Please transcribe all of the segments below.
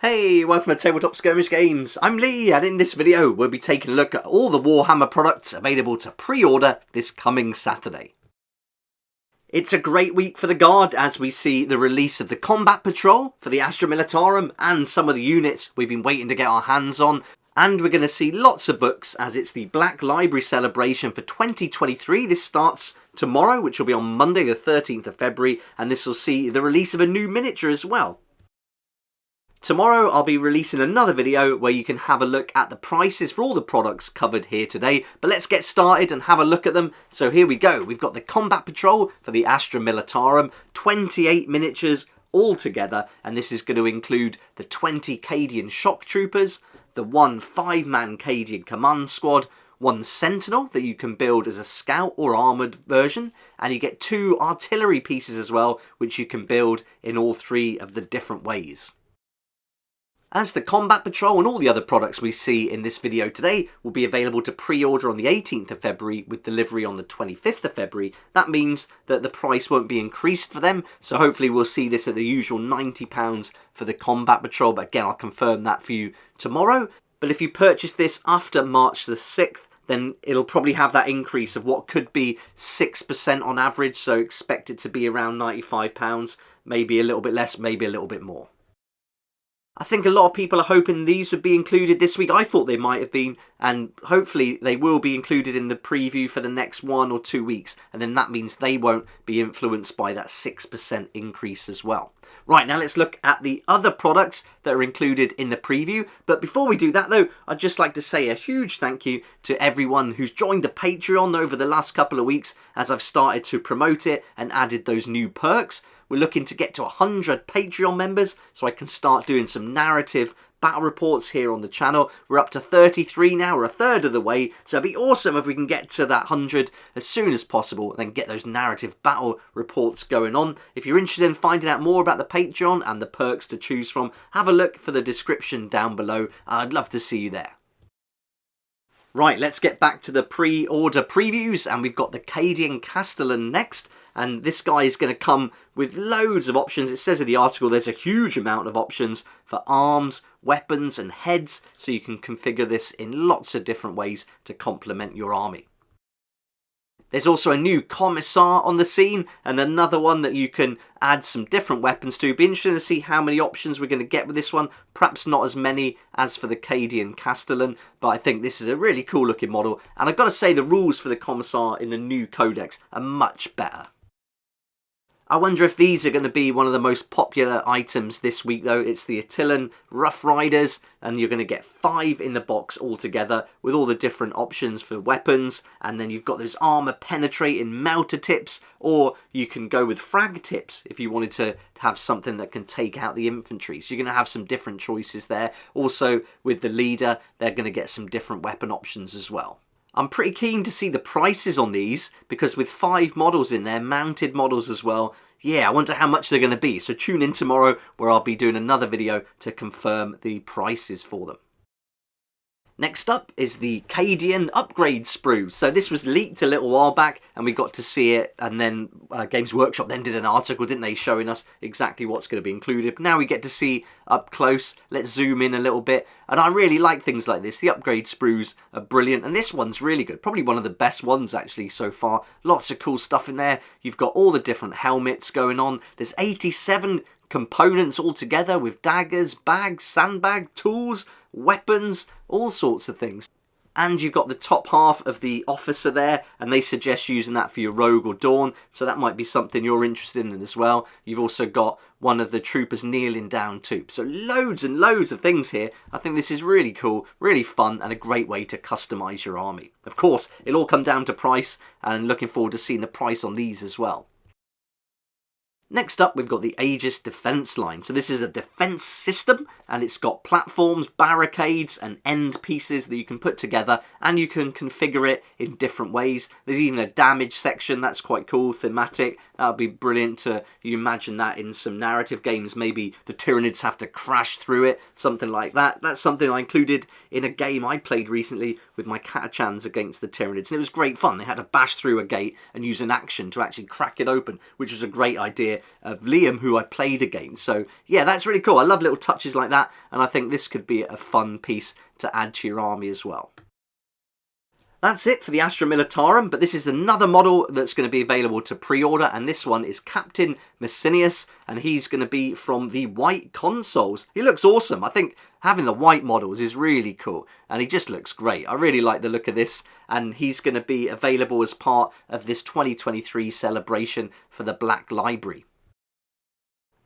Hey, welcome to Tabletop Skirmish Games. I'm Lee, and in this video we'll be taking a look at all the Warhammer products available to pre-order this coming Saturday. It's a great week for the Guard as we see the release of the Combat Patrol for the Astra Militarum and some of the units we've been waiting to get our hands on. And we're going to see lots of books as it's the Black Library celebration for 2023. This starts tomorrow, which will be on Monday the 13th of February, and this will see the release of a new miniature as well. Tomorrow I'll be releasing another video where you can have a look at the prices for all the products covered here today. But let's get started and have a look at them. So here we go. We've got the Combat Patrol for the Astra Militarum, 28 miniatures all together. And this is going to include the 20 Cadian Shock Troopers, the 1 5-man Cadian Command Squad, 1 Sentinel that you can build as a scout or armoured version, and you get 2 artillery pieces as well, which you can build in all 3 of the different ways. As the Combat Patrol and all the other products we see in this video today will be available to pre-order on the 18th of February with delivery on the 25th of February, that means that the price won't be increased for them, so hopefully we'll see this at the usual £90 for the Combat Patrol, but again I'll confirm that for you tomorrow. But if you purchase this after March the 6th, then it'll probably have that increase of what could be 6% on average, so expect it to be around £95, maybe a little bit less, maybe a little bit more. I think a lot of people are hoping these would be included this week. I thought they might have been, and hopefully they will be included in the preview for the next 1 or 2 weeks, and then that means they won't be influenced by that 6% increase as well. Right, now let's look at the other products that are included in the preview. But before we do that though, I'd just like to say a huge thank you to everyone who's joined the Patreon over the last couple of weeks as I've started to promote it and added those new perks. We're looking to get to 100 Patreon members so I can start doing some narrative battle reports here on the channel. We're up to 33 now, we're a third of the way, so it'd be awesome if we can get to that 100 as soon as possible and then get those narrative battle reports going on. If you're interested in finding out more about the Patreon and the perks to choose from, have a look for the description down below. I'd love to see you there. Right, let's get back to the pre-order previews, and we've got the Cadian Castellan next, and this guy is going to come with loads of options. It says in the article there's a huge amount of options for arms, weapons and heads, so you can configure this in lots of different ways to complement your army. There's also a new Commissar on the scene, and another one that you can add some different weapons to. Be interesting to see how many options we're going to get with this one. Perhaps not as many as for the Cadian Castellan, but I think this is a really cool looking model. And I've got to say the rules for the Commissar in the new Codex are much better. I wonder if these are going to be one of the most popular items this week though. It's the Attilan Rough Riders, and you're going to get 5 in the box altogether with all the different options for weapons, and then you've got those armour penetrating melter tips, or you can go with frag tips if you wanted to have something that can take out the infantry. So you're going to have some different choices there. Also with the leader, they're going to get some different weapon options as well. I'm pretty keen to see the prices on these, because with 5 models in there, mounted models as well, yeah, I wonder how much they're going to be. So tune in tomorrow where I'll be doing another video to confirm the prices for them. Next up is the Cadian Upgrade Sprue. So this was leaked a little while back and we got to see it, and then Games Workshop then did an article, didn't they, showing us exactly what's going to be included. Now we get to see up close. Let's zoom in a little bit, and I really like things like this. The Upgrade Sprues are brilliant, and this one's really good. Probably one of the best ones actually so far. Lots of cool stuff in there. You've got all the different helmets going on. There's 87 components all together with daggers, bags, sandbag, tools, weapons, all sorts of things. And you've got the top half of the officer there, and they suggest using that for your rogue or dawn, so that might be something you're interested in as well. You've also got one of the troopers kneeling down too. So loads and loads of things here. I think this is really cool, really fun, and a great way to customize your army. Of course, it'll all come down to price, and looking forward to seeing the price on these as well. Next up, we've got the Aegis Defence Line. So this is a defence system, and it's got platforms, barricades and end pieces that you can put together, and you can configure it in different ways. There's even a damage section, that's quite cool, thematic, That would be brilliant to you imagine that in some narrative games. Maybe the Tyranids have to crash through it, something like that. That's something I included in a game I played recently with my Catachans against the Tyranids. And it was great fun. They had to bash through a gate and use an action to actually crack it open, which was a great idea of Liam, who I played against. So yeah, that's really cool. I love little touches like that, and I think this could be a fun piece to add to your army as well. That's it for the Astra Militarum, but this is another model that's going to be available to pre-order, and this one is Captain Messinius, and he's going to be from the white consoles. He looks awesome. I think having the white models is really cool, and he just looks great. I really like the look of this, and he's going to be available as part of this 2023 celebration for the Black Library.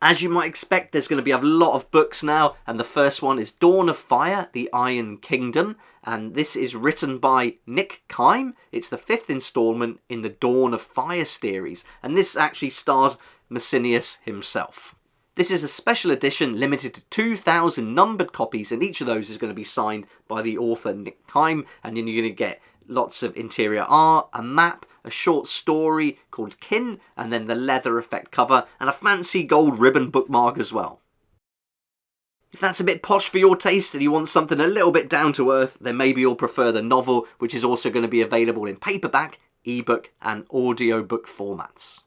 As you might expect, there's going to be a lot of books now, and the first one is Dawn of Fire, The Iron Kingdom, and this is written by Nick Kime. It's the 5th instalment in the Dawn of Fire series, and this actually stars Messinius himself. This is a special edition limited to 2,000 numbered copies, and each of those is going to be signed by the author Nick Kime, and then you're going to get lots of interior art, a map, a short story called Kin, and then the leather effect cover, and a fancy gold ribbon bookmark as well. If that's a bit posh for your taste and you want something a little bit down to earth, then maybe you'll prefer the novel, which is also going to be available in paperback, ebook, and audiobook formats.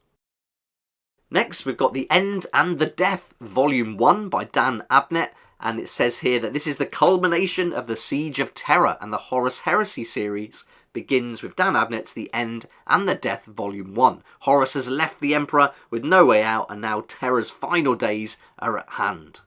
Next, we've got The End and the Death, Volume 1 by Dan Abnett, and it says here that this is the culmination of the Siege of Terror, and the Horus Heresy series begins with Dan Abnett's The End and the Death Volume 1. Horus has left the Emperor with no way out, and now Terror's final days are at hand.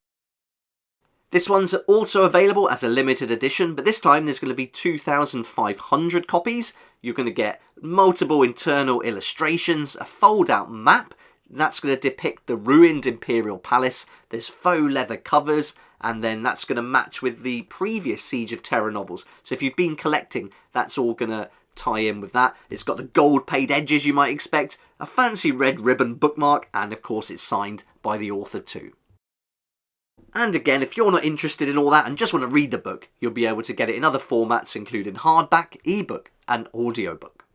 This one's also available as a limited edition, but this time there's going to be 2,500 copies. You're going to get multiple internal illustrations, a fold-out map. That's going to depict the ruined Imperial Palace. There's faux leather covers, and then that's going to match with the previous Siege of Terror novels. So if you've been collecting, that's all going to tie in with that. It's got the gold paid edges you might expect, a fancy red ribbon bookmark, and of course it's signed by the author too. And again, if you're not interested in all that and just want to read the book, you'll be able to get it in other formats, including hardback, ebook, and audiobook.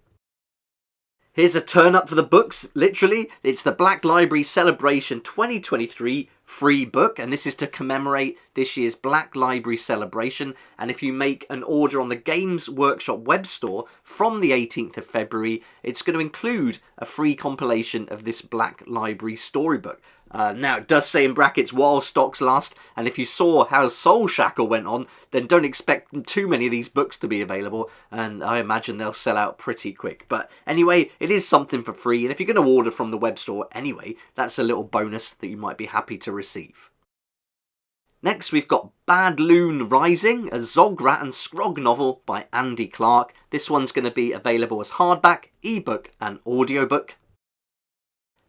Here's a turn up for the books, literally. It's the Black Library Celebration 2023 free book, and this is to commemorate this year's Black Library celebration. And if you make an order on the Games Workshop web store from the 18th of February, it's going to include a free compilation of this Black Library storybook. Now, it does say in brackets, while stocks last, and if you saw how Soul Shackle went on, then don't expect too many of these books to be available, and I imagine they'll sell out pretty quick. But anyway, it is something for free, and if you're going to order from the web store anyway, that's a little bonus that you might be happy to receive. Next, we've got Bad Loon Rising, a Zograt and Scrog novel by Andy Clark. This one's going to be available as hardback, ebook, and audiobook.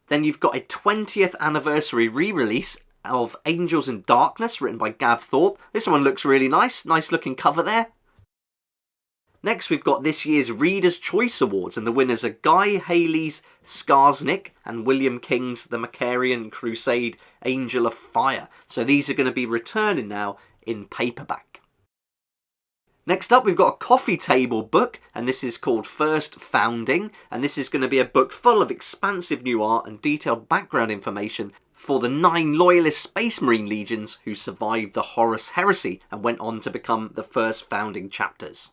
Then you've got a 20th anniversary re-release of Angels in Darkness, written by Gav Thorpe. This one looks really nice. Nice looking cover there. Next, we've got this year's Reader's Choice Awards, and the winners are Guy Haley's Skarsnik and William King's The Macarian Crusade, Angel of Fire. So these are going to be returning now in paperback. Next up, we've got a coffee table book, and this is called First Founding, and this is going to be a book full of expansive new art and detailed background information for the 9 loyalist Space Marine legions who survived the Horus Heresy and went on to become the first founding chapters.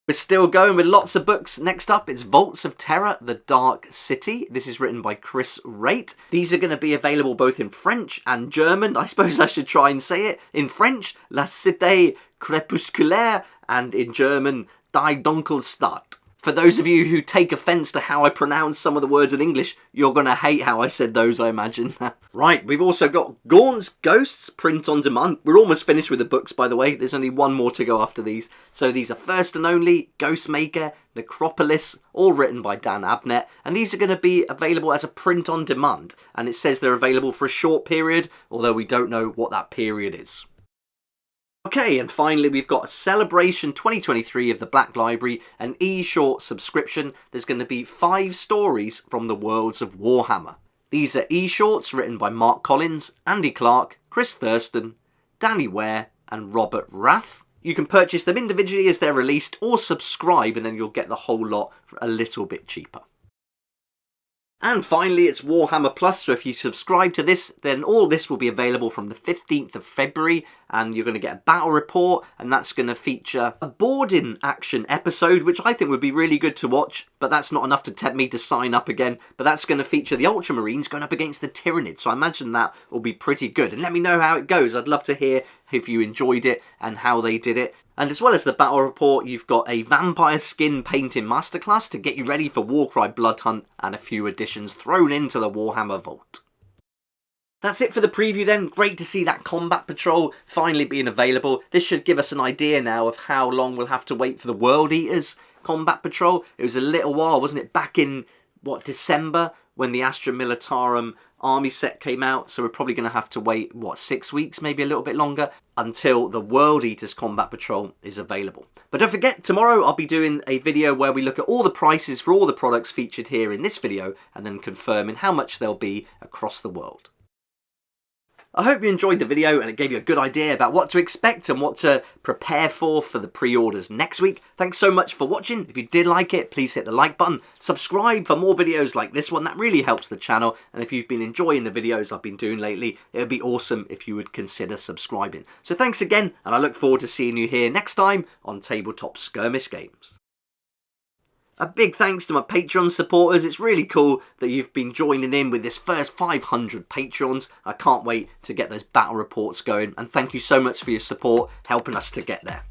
We're still going with lots of books. Next up, it's Vaults of Terror, The Dark City. This is written by Chris Raitt. These are going to be available both in French and German. I suppose I should try and say it. In French, La Cité Crépusculaire, and in German, Die Dunkelstadt. For those of you who take offence to how I pronounce some of the words in English, you're going to hate how I said those, I imagine. Right, we've also got Gaunt's Ghosts, print on demand. We're almost finished with the books, by the way. There's only one more to go after these. So these are First and Only, Ghostmaker, Necropolis, all written by Dan Abnett. And these are going to be available as a print on demand. And it says they're available for a short period, although we don't know what that period is. Okay, and finally we've got a Celebration 2023 of the Black Library, an e-short subscription. There's going to be 5 stories from the worlds of Warhammer. These are e-shorts written by Mark Collins, Andy Clark, Chris Thurston, Danny Ware and Robert Rath. You can purchase them individually as they're released, or subscribe and then you'll get the whole lot for a little bit cheaper. And finally, it's Warhammer Plus, so if you subscribe to this, then all this will be available from the 15th of February, and you're going to get a battle report, and that's going to feature a boarding action episode, which I think would be really good to watch, but that's not enough to tempt me to sign up again. But that's going to feature the Ultramarines going up against the Tyranids, so I imagine that will be pretty good. And let me know how it goes. I'd love to hear if you enjoyed it and how they did it. And as well as the battle report, you've got a vampire skin painting masterclass to get you ready for Warcry Blood Hunt, and a few additions thrown into the Warhammer Vault. That's it for the preview then. Great to see that Combat Patrol finally being available. This should give us an idea now of how long we'll have to wait for the World Eaters Combat Patrol. It was a little while, wasn't it? Back in, December, when the Astra Militarum army set came out, so we're probably going to have to wait, 6 weeks, maybe a little bit longer, until the World Eaters Combat Patrol is available. But don't forget, tomorrow I'll be doing a video where we look at all the prices for all the products featured here in this video, and then confirming how much they'll be across the world. I hope you enjoyed the video and it gave you a good idea about what to expect and what to prepare for the pre-orders next week. Thanks so much for watching. If you did like it, please hit the like button. Subscribe for more videos like this one. That really helps the channel. And if you've been enjoying the videos I've been doing lately, it would be awesome if you would consider subscribing. So thanks again, and I look forward to seeing you here next time on Tabletop Skirmish Games. A big thanks to my Patreon supporters. It's really cool that you've been joining in with this first 500 Patreons. I can't wait to get those battle reports going, and thank you so much for your support, helping us to get there.